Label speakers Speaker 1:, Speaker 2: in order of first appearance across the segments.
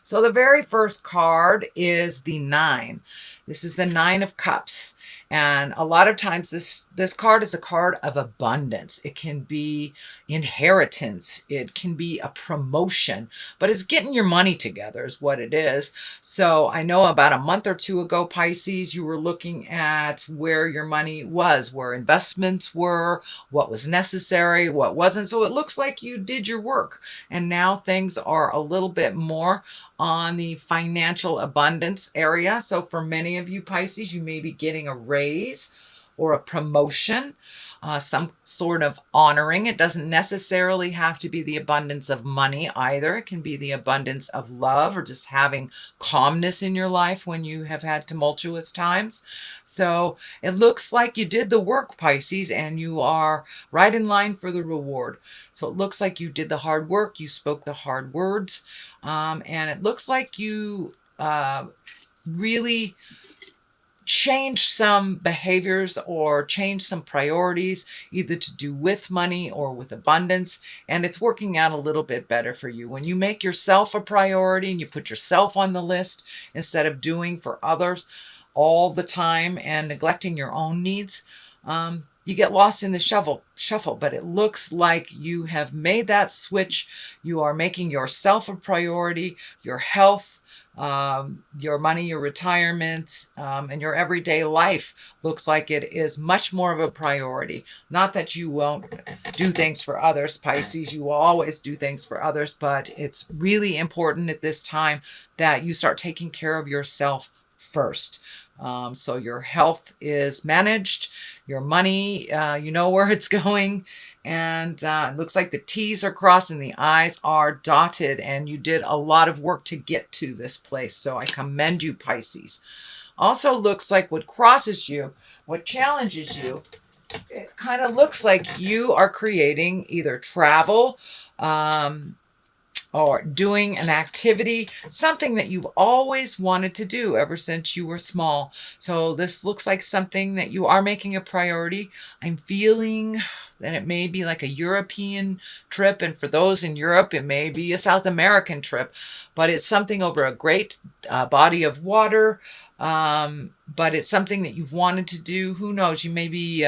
Speaker 1: So the very first card is the 9. This is the 9 of Cups. And a lot of times this card is a card of abundance. It can be inheritance. It can be a promotion, but it's getting your money together is what it is. So I know about a month or two ago, Pisces, you were looking at where your money was, where investments were, what was necessary, what wasn't. So it looks like you did your work. And now things are a little bit more on the financial abundance area. So for many of you Pisces, you may be getting a raise or a promotion, some sort of honoring. It doesn't necessarily have to be the abundance of money either. It can be the abundance of love or just having calmness in your life when you have had tumultuous times. So it looks like you did the work, Pisces, and you are right in line for the reward. So it looks like you did the hard work. You spoke the hard words. And it looks like you really change some behaviors or change some priorities, either to do with money or with abundance. And it's working out a little bit better for you. When you make yourself a priority and you put yourself on the list instead of doing for others all the time and neglecting your own needs, you get lost in the shuffle, but it looks like you have made that switch. You are making yourself a priority, your health, your money, your retirement, and your everyday life looks like it is much more of a priority. Not that you won't do things for others, Pisces. You will always do things for others, but it's really important at this time that you start taking care of yourself first. So your health is managed, your money, you know where it's going, and it looks like the T's are crossed and the I's are dotted, and you did a lot of work to get to this place. So I commend you, Pisces. Also looks like what crosses you, what challenges you, it kind of looks like you are creating either travel, or doing an activity, something that you've always wanted to do ever since you were small. So this looks like something that you are making a priority. I'm feeling that it may be like a European trip, and for those in Europe, it may be a South American trip, but it's something over a great body of water, but it's something that you've wanted to do. Who knows? You may be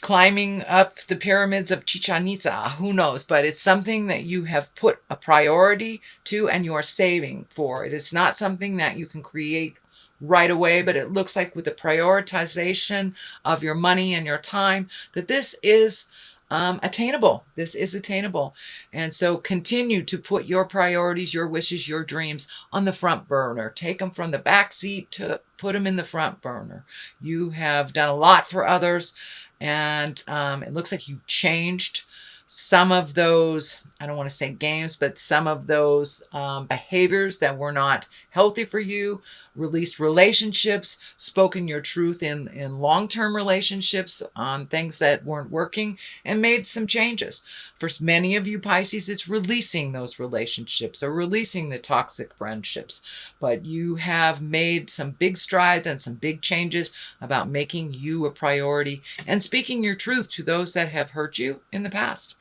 Speaker 1: climbing up the pyramids of Chichen Itza, who knows, but it's something that you have put a priority to and you are saving for. It is not something that you can create right away, but it looks like with the prioritization of your money and your time that this is attainable. This is attainable. And so continue to put your priorities, your wishes, your dreams on the front burner. Take them from the back seat to put them in the front burner. You have done a lot for others, and it looks like you've changed some of those, I don't want to say games, but some of those behaviors that were not healthy for you, released relationships, spoken your truth in long-term relationships on things that weren't working, and made some changes. For many of you Pisces, it's releasing those relationships or releasing the toxic friendships. But you have made some big strides and some big changes about making you a priority and speaking your truth to those that have hurt you in the past.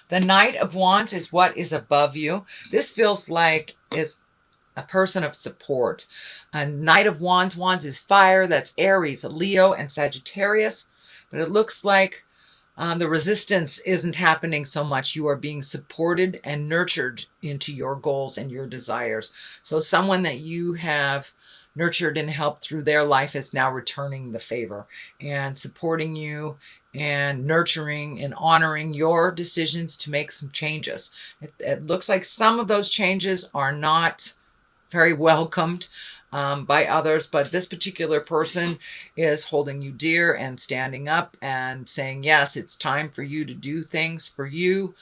Speaker 1: The Knight of Wands is what is above you. This feels like it's a person of support. A Knight of Wands, Wands is fire. That's Aries, Leo, and Sagittarius. But it looks like the resistance isn't happening so much. You are being supported and nurtured into your goals and your desires. So someone that you have nurtured and helped through their life is now returning the favor and supporting you and nurturing and honoring your decisions to make some changes. It looks like some of those changes are not very welcomed by others, but this particular person is holding you dear and standing up and saying, yes, it's time for you to do things for you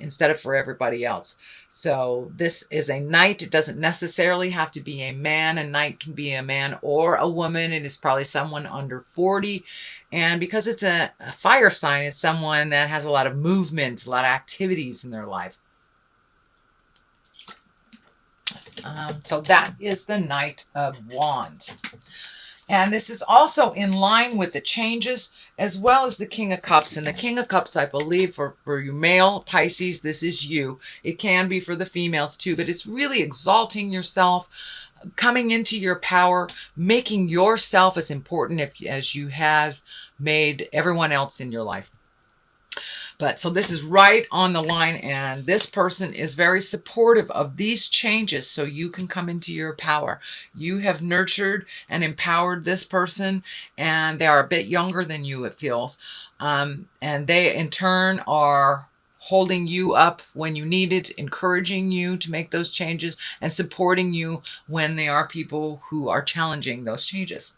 Speaker 1: instead of for everybody else. So this is a knight. It doesn't necessarily have to be a man. A knight can be a man or a woman. It is probably someone under 40. And because it's a fire sign, it's someone that has a lot of movement, a lot of activities in their life. So that is the Knight of Wands. And this is also in line with the changes as well as the King of Cups. And the King of Cups, I believe, for you male Pisces, this is you. It can be for the females too, but it's really exalting yourself, coming into your power, making yourself as important as you have made everyone else in your life. But so this is right on the line, and this person is very supportive of these changes so you can come into your power. You have nurtured and empowered this person, and they are a bit younger than you, it feels. And they in turn are holding you up when you need it, encouraging you to make those changes, and supporting you when they are people who are challenging those changes.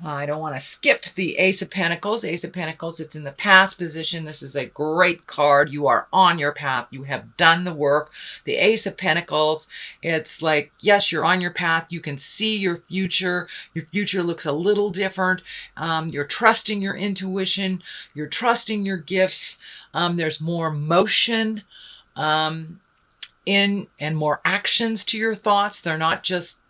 Speaker 1: I don't want to skip the Ace of Pentacles. Ace of Pentacles, it's in the past position. This is a great card. You are on your path. You have done the work. The Ace of Pentacles, it's like, yes, you're on your path. You can see your future. Your future looks a little different. You're trusting your intuition. You're trusting your gifts. There's more motion in and more actions to your thoughts. They're not just,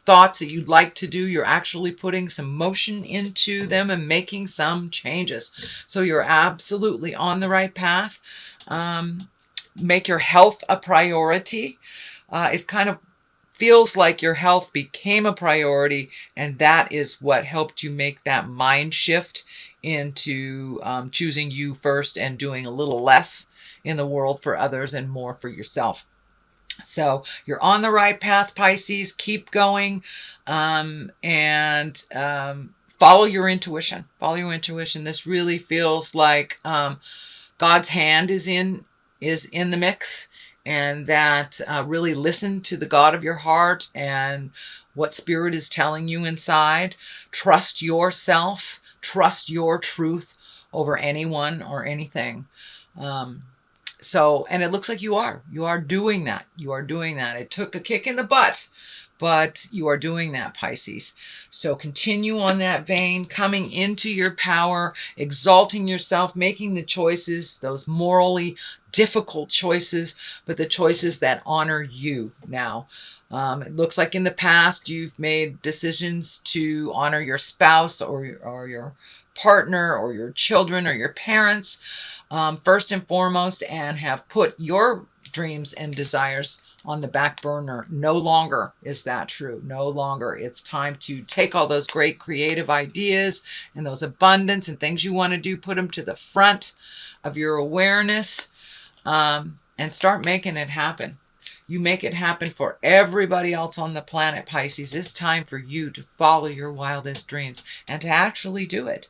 Speaker 1: thoughts that you'd like to do. You're actually putting some motion into them and making some changes. So you're absolutely on the right path. Make your health a priority. It kind of feels like your health became a priority, and that is what helped you make that mind shift into choosing you first and doing a little less in the world for others and more for yourself. So you're on the right path, Pisces. Keep going, and follow your intuition. Follow your intuition. This really feels like God's hand is in the mix, and that really listen to the God of your heart and what Spirit is telling you inside. Trust yourself. Trust your truth over anyone or anything. And it looks like you are doing that. You are doing that. It took a kick in the butt, but you are doing that, Pisces. So continue on that vein, coming into your power, exalting yourself, making the choices, those morally difficult choices, but the choices that honor you now. It looks like in the past you've made decisions to honor your spouse or your partner or your children or your parents first and foremost, and have put your dreams and desires on the back burner. No longer is that true. No longer. It's time to take all those great creative ideas and those abundance and things you want to do, put them to the front of your awareness, and start making it happen. You make it happen for everybody else on the planet, Pisces. It's time for you to follow your wildest dreams and to actually do it.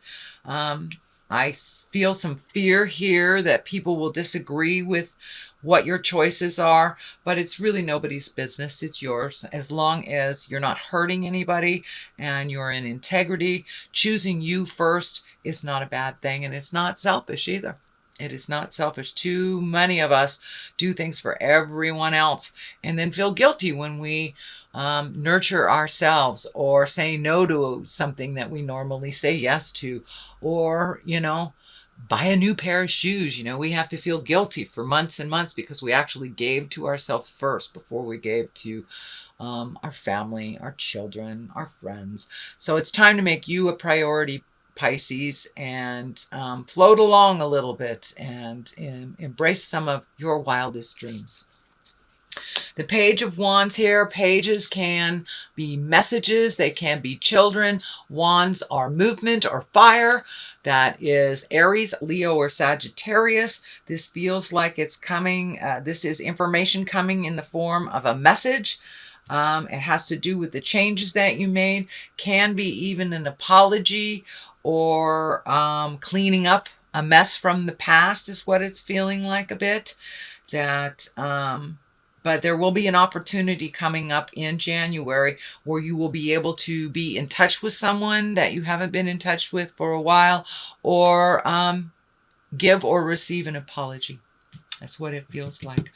Speaker 1: I feel some fear here that people will disagree with what your choices are, but it's really nobody's business. It's yours. As long as you're not hurting anybody and you're in integrity, choosing you first is not a bad thing, and it's not selfish either. It is not selfish. Too many of us do things for everyone else and then feel guilty when we nurture ourselves or say no to something that we normally say yes to, or, buy a new pair of shoes. We have to feel guilty for months and months because we actually gave to ourselves first before we gave to our family, our children, our friends. So it's time to make you a priority, Pisces, and float along a little bit and embrace some of your wildest dreams. The Page of Wands here. Pages can be messages. They can be children. Wands are movement or fire. That is Aries, Leo, or Sagittarius. This feels like it's coming. This is information coming in the form of a message. It has to do with the changes that you made. Can be even an apology or cleaning up a mess from the past is what it's feeling like a bit. But there will be an opportunity coming up in January where you will be able to be in touch with someone that you haven't been in touch with for a while, or give or receive an apology. That's what it feels like.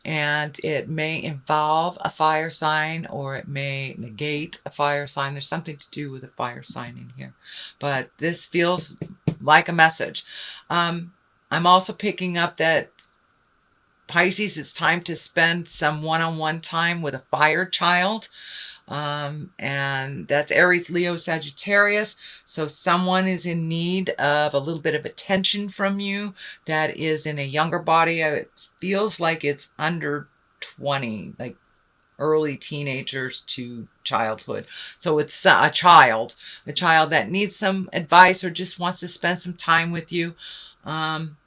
Speaker 1: And it may involve a fire sign, or it may negate a fire sign. There's something to do with a fire sign in here. But this feels like a message. I'm also picking up that Pisces, it's time to spend some one-on-one time with a fire child. And that's Aries, Leo, Sagittarius. So someone is in need of a little bit of attention from you that is in a younger body. It feels like it's under 20, like early teenagers to childhood. So it's a child that needs some advice or just wants to spend some time with you.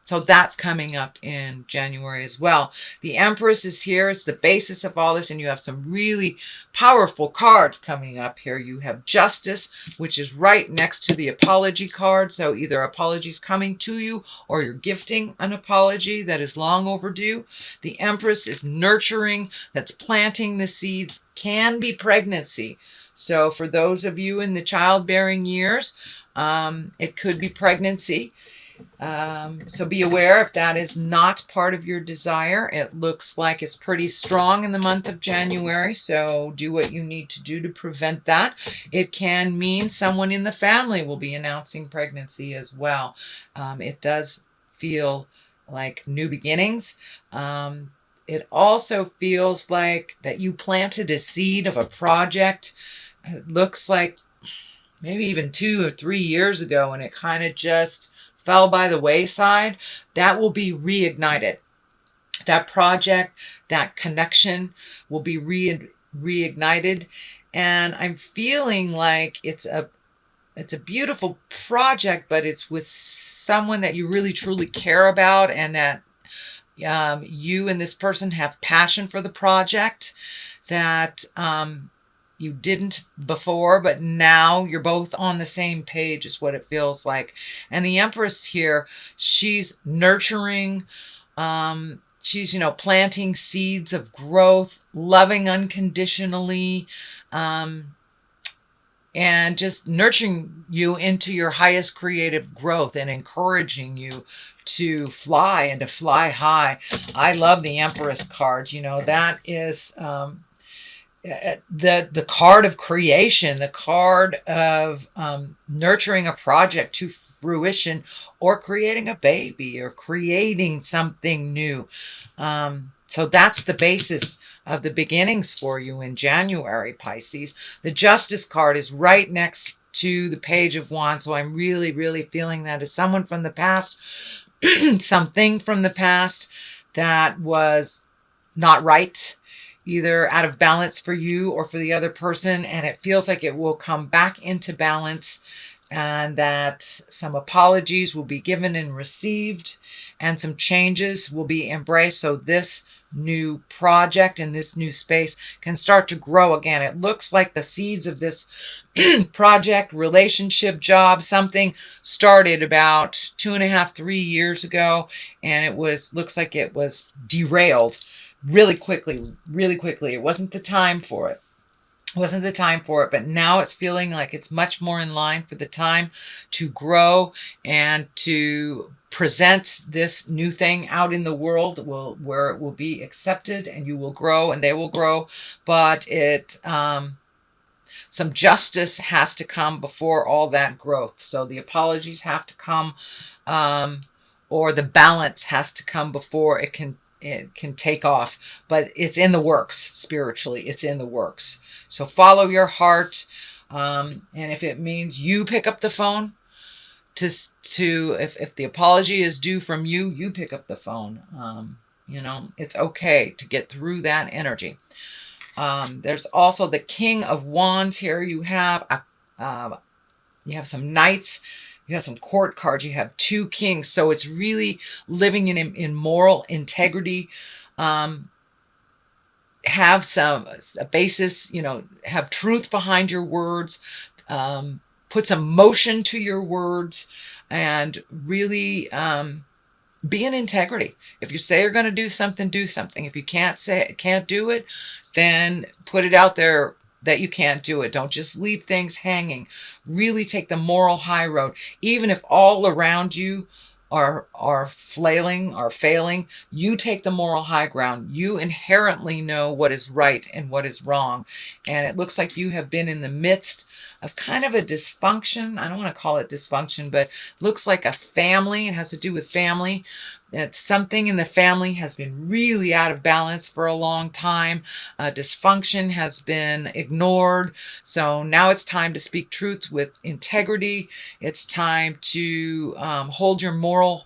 Speaker 1: So that's coming up in January as well. The Empress is here. It's the basis of all this, and you have some really powerful cards coming up here. You have Justice, which is right next to the apology card. So either apologies coming to you or you're gifting an apology that is long overdue. The Empress is nurturing, that's planting the seeds, can be pregnancy. So for those of you in the childbearing years, it could be pregnancy. So be aware if that is not part of your desire. It looks like it's pretty strong in the month of January, so do what you need to do to prevent that. It can mean someone in the family will be announcing pregnancy as well. It does feel like new beginnings. It also feels like that you planted a seed of a project. It looks like maybe even 2 or 3 years ago, and it kind of just fell by the wayside. That will be reignited. That project, that connection will be reignited. And I'm feeling like it's a beautiful project, but it's with someone that you really truly care about, and that you and this person have passion for the project that you didn't before, but now you're both on the same page is what it feels like. And the Empress here, she's nurturing, she's, planting seeds of growth, loving unconditionally, and just nurturing you into your highest creative growth and encouraging you to fly and to fly high. I love the Empress card. That is the card of creation, the card of nurturing a project to fruition, or creating a baby, or creating something new. So that's the basis of the beginnings for you in January, Pisces. The Justice card is right next to the Page of Wands. So I'm really, really feeling that as someone from the past, something from the past that was not right, either out of balance for you or for the other person, and it feels like it will come back into balance, and that some apologies will be given and received, and some changes will be embraced, so this new project and this new space can start to grow again. It looks like the seeds of this project, relationship, job, something started about 2.5, 3 years ago, and looks like it was derailed really quickly. It wasn't the time for it. But now it's feeling like it's much more in line for the time to grow and to present this new thing out in the world, where it will be accepted, and you will grow and they will grow. But some justice has to come before all that growth. So the apologies have to come, or the balance has to come before it can take off. But it's in the works spiritually. It's in the works. So follow your heart. And if it means you pick up the phone if the apology is due from you, you pick up the phone. It's okay to get through that energy. There's also the King of Wands here. You have some Knights. You have some Court cards. You have 2 Kings. So it's really living in moral integrity. Have a basis, have truth behind your words. Put some motion to your words, and really be in integrity. If you say you're going to do something, do something. If you can't do it, then put it out there that you can't do it. Don't just leave things hanging. Really take the moral high road. Even if all around you are failing, you take the moral high ground. You inherently know what is right and what is wrong. And it looks like you have been in the midst of kind of a dysfunction. I don't want to call it dysfunction, but looks like a family. It has to do with family. that something in the family has been really out of balance for a long time. Dysfunction has been ignored. So now it's time to speak truth with integrity. It's time to hold your moral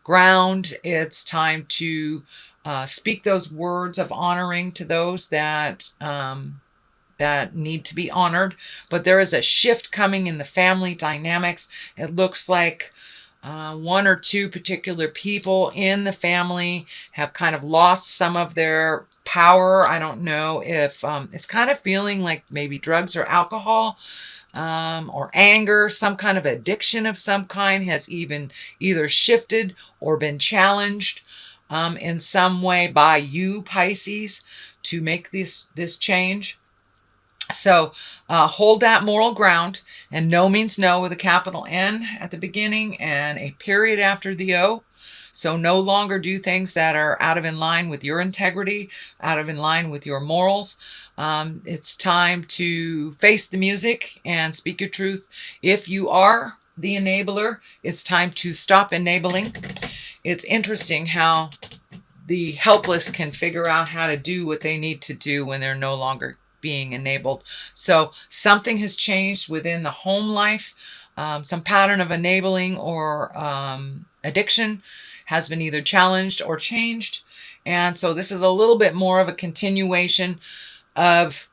Speaker 1: ground. It's time to speak those words of honoring to those that need to be honored. But there is a shift coming in the family dynamics. It looks like one or two particular people in the family have kind of lost some of their power. I don't know if it's kind of feeling like maybe drugs or alcohol or anger, some kind of addiction of some kind has even either shifted or been challenged in some way by you, Pisces, to make this change. So hold that moral ground, and no means no with a capital N at the beginning and a period after the O. So no longer do things that are out of in line with your integrity, out of in line with your morals. It's time to face the music and speak your truth. If you are the enabler, it's time to stop enabling. It's interesting how the helpless can figure out how to do what they need to do when they're no longer being enabled. So something has changed within the home life. Some pattern of enabling or addiction has been either challenged or changed. And so this is a little bit more of a continuation of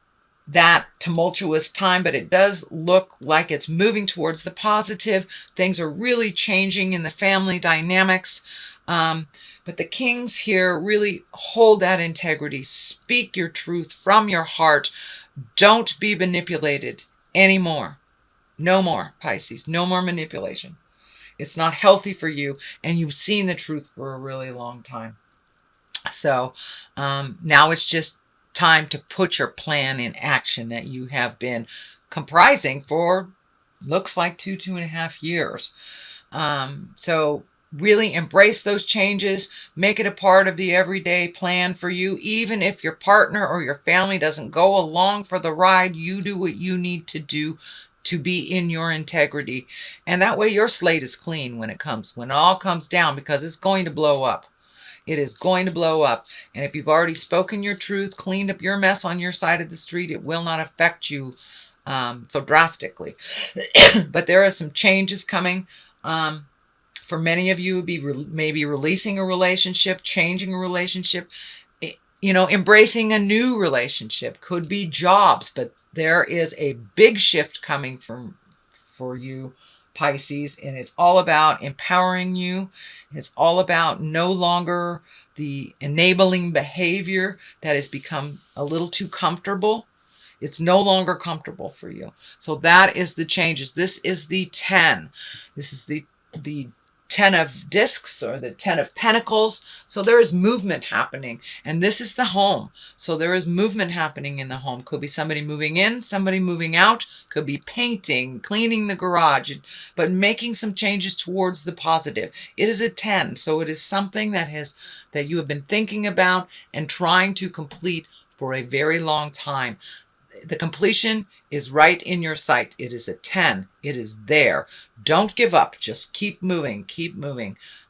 Speaker 1: that tumultuous time, but it does look like it's moving towards the positive. Things are really changing in the family dynamics. But the kings here really hold that integrity. Speak your truth from your heart. Don't be manipulated anymore. No more, Pisces. No more manipulation. It's not healthy for you, and you've seen the truth for a really long time. So now it's just time to put your plan in action that you have been comprising for, looks like 2.5 years. So really embrace those changes. Make it a part of the everyday plan for you. Even if your partner or your family doesn't go along for the ride, you do what you need to do to be in your integrity. And that way your slate is clean when it all comes down, because it's going to blow up. It is going to blow up. And if you've already spoken your truth, cleaned up your mess on your side of the street, it will not affect you so drastically. But there are some changes coming. For many of you, maybe releasing a relationship, changing a relationship, embracing a new relationship. Could be jobs, but there is a big shift coming for you, Pisces, and it's all about empowering you. It's all about no longer the enabling behavior that has become a little too comfortable. It's no longer comfortable for you. So that is the changes. This is the 10. This is the 10 of discs, or the 10 of pentacles. So there is movement happening, and this is the home. So there is movement happening in the home. Could be somebody moving in, somebody moving out, could be painting, cleaning the garage, but making some changes towards the positive. It is a 10. So it is something that you have been thinking about and trying to complete for a very long time. The completion is right in your sight. It is a 10. It is there. Don't give up. Just keep moving,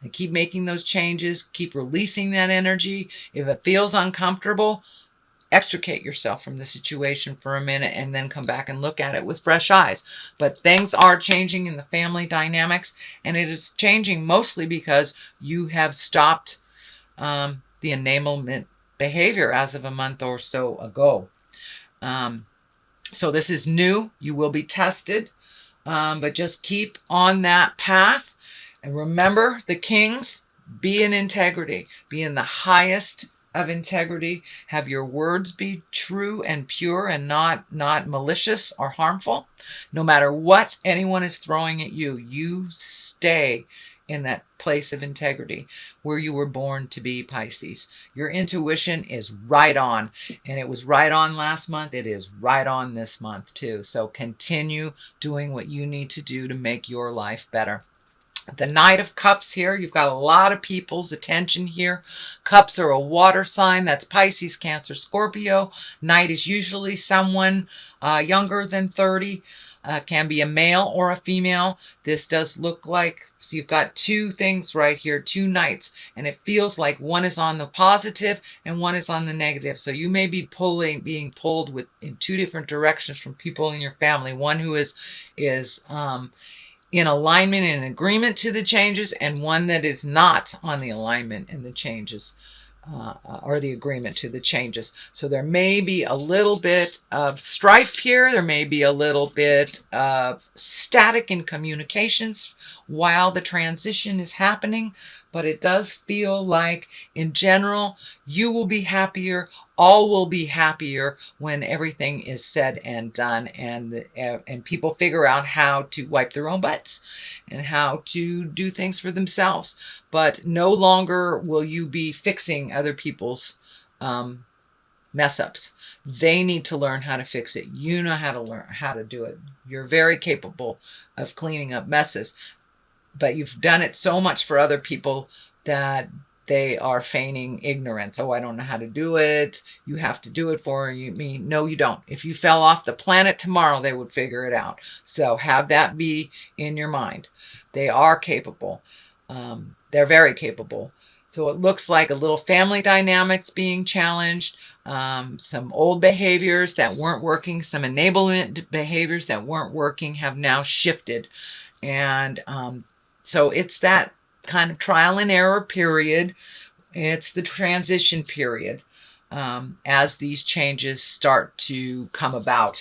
Speaker 1: and keep making those changes. Keep releasing that energy. If it feels uncomfortable, extricate yourself from the situation for a minute and then come back and look at it with fresh eyes. But things are changing in the family dynamics, and it is changing mostly because you have stopped the enablement behavior as of a month or so ago. So this is new. You will be tested, but just keep on that path. And remember, the kings, be in integrity. Be in the highest of integrity. Have your words be true and pure and not malicious or harmful. No matter what anyone is throwing at you, you stay in that place of integrity where you were born to be, Pisces. Your intuition is right on, and it was right on last month. It is right on this month too. So continue doing what you need to do to make your life better. The Knight of Cups here, you've got a lot of people's attention here. Cups are a water sign. That's Pisces, Cancer, Scorpio. Knight is usually someone younger than 30. Can be a male or a female. This does look like So you've got two things right here, two knights, and it feels like one is on the positive and one is on the negative. So you may be being pulled in two different directions from people in your family. One who is in alignment and agreement to the changes, and one that is not on the alignment and the changes. Or the agreement to the changes. So there may be a little bit of strife here. There may be a little bit of static in communications while the transition is happening, but it does feel like in general, you will be happier. All will be happier when everything is said and done, and people figure out how to wipe their own butts and how to do things for themselves. But no longer will you be fixing other people's mess ups. They need to learn how to fix it. You know how to learn how to do it. You're very capable of cleaning up messes, but you've done it so much for other people that they are feigning ignorance. Oh, I don't know how to do it. You have to do it for me. No, you don't. If you fell off the planet tomorrow, they would figure it out. So have that be in your mind. They are capable. They're very capable. So it looks like a little family dynamics being challenged, some old behaviors that weren't working, some enablement behaviors that weren't working have now shifted. And so it's that kind of trial and error period. It's the transition period as these changes start to come about